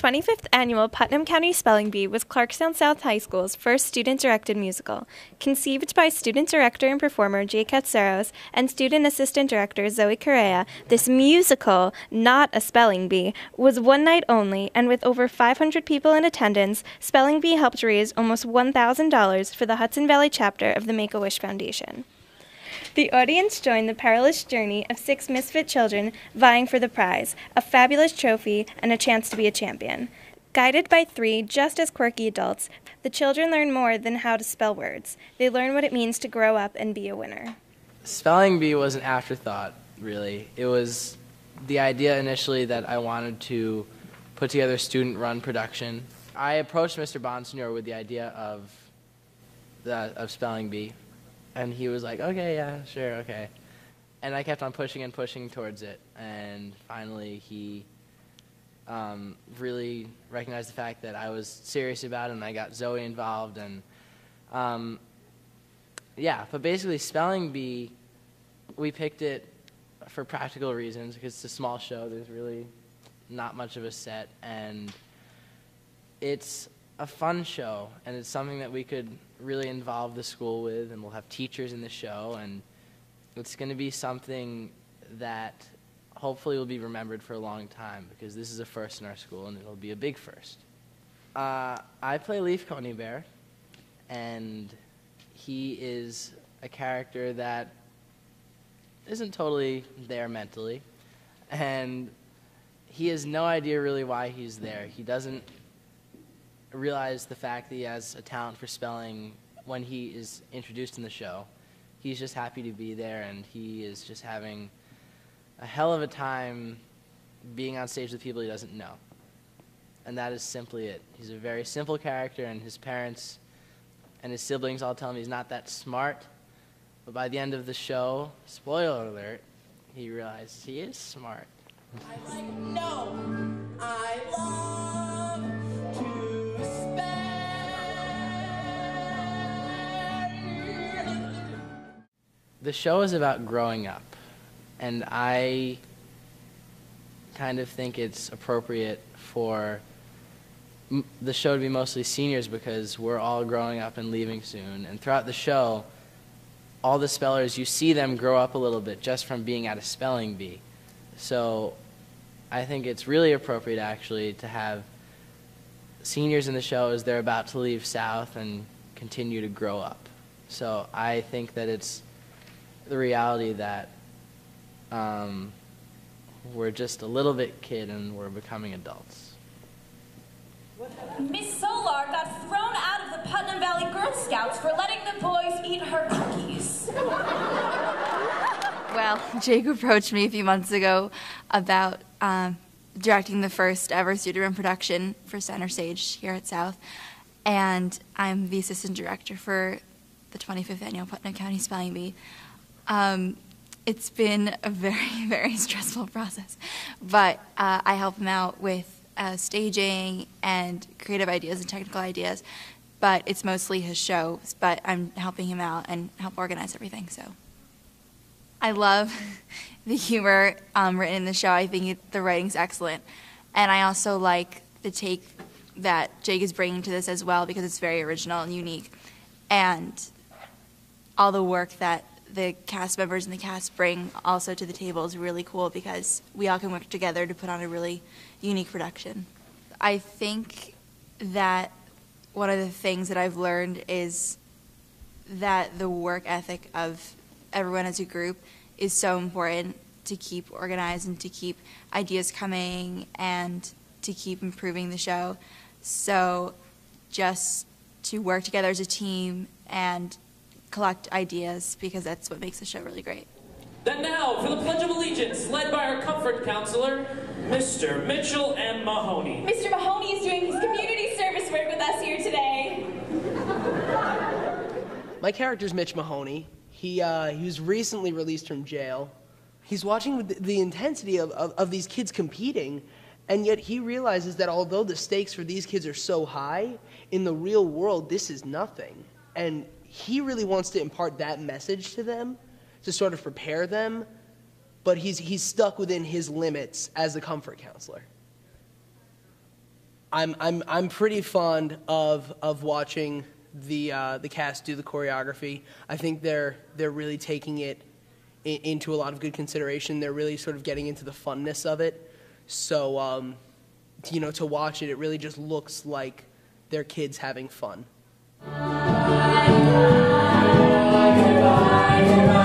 25th annual Putnam County Spelling Bee was Clarkstown South High School's first student-directed musical. Conceived by student director and performer Jay Katsaros and student assistant director Zoe Correa, this musical, not a spelling bee, was one night only, and with over 500 people in attendance, Spelling Bee helped raise almost $1,000 for the Hudson Valley chapter of the Make-A-Wish Foundation. The audience joined the perilous journey of 6 misfit children vying for the prize, a fabulous trophy, and a chance to be a champion. Guided by 3 just as quirky adults, the children learn more than how to spell words. They learn what it means to grow up and be a winner. Spelling Bee was an afterthought, really. It was the idea initially that I wanted to put together a student-run production. I approached Mr. Bonsignor with the idea of Spelling Bee. And he was like, okay, yeah, sure, okay. And I kept on pushing and pushing towards it. And finally, he really recognized the fact that I was serious about it, and I got Zoe involved. And yeah, but basically, Spelling Bee, we picked it for practical reasons because it's a small show. There's really not much of a set. And it's a fun show, and it's something that we could really involve the school with, and we'll have teachers in the show, and it's going to be something that hopefully will be remembered for a long time because this is a first in our school, and it'll be a big first. I play Leaf Coney Bear, and he is a character that isn't totally there mentally, and he has no idea really why he's there. He doesn't realize the fact that he has a talent for spelling when he is introduced in the show. He's just happy to be there, and he is just having a hell of a time being on stage with people he doesn't know. And that is simply it. He's a very simple character, and his parents and his siblings all tell him he's not that smart. But by the end of the show, spoiler alert, he realizes he is smart. I like no. I love to The show is about growing up, and I kind of think it's appropriate for the show to be mostly seniors because we're all growing up and leaving soon. And throughout the show, all the spellers, you see them grow up a little bit just from being at a spelling bee. So I think it's really appropriate, actually, to have seniors in the show as they're about to leave South and continue to grow up. So I think that it's the reality that we're just a little bit kid and we're becoming adults. Miss Solar got thrown out of the Putnam Valley Girl Scouts for letting the boys eat her cookies. Well, Jake approached me a few months ago about directing the first ever student-run production for Center Stage here at South, and I'm the assistant director for the 25th annual Putnam County Spelling Bee. It's been a very, very stressful process, but I help him out with staging and creative ideas and technical ideas, but it's mostly his show, but I'm helping him out and help organize everything, so. I love the humor written in the show. I think the writing's excellent, and I also like the take that Jake is bringing to this as well because it's very original and unique, and all the work that the cast members and the cast bring also to the table is really cool because we all can work together to put on a really unique production. I think that one of the things that I've learned is that the work ethic of everyone as a group is so important to keep organized and to keep ideas coming and to keep improving the show. So just to work together as a team and collect ideas because that's what makes the show really great. Then now for the Pledge of Allegiance, led by our comfort counselor, Mr. Mitchell M. Mahoney. Mr. Mahoney is doing his community service work with us here today. My character's Mitch Mahoney. He was recently released from jail. He's watching the intensity of these kids competing, and yet he realizes that although the stakes for these kids are so high, in the real world, this is nothing. And he really wants to impart that message to them to sort of prepare them, but he's stuck within his limits as a comfort counselor. I'm pretty fond of watching the cast do the choreography. I think they're really taking it into a lot of good consideration. They're really sort of getting into the funness of it. So, to watch it, it really just looks like they're kids having fun. Goodbye, goodbye, goodbye.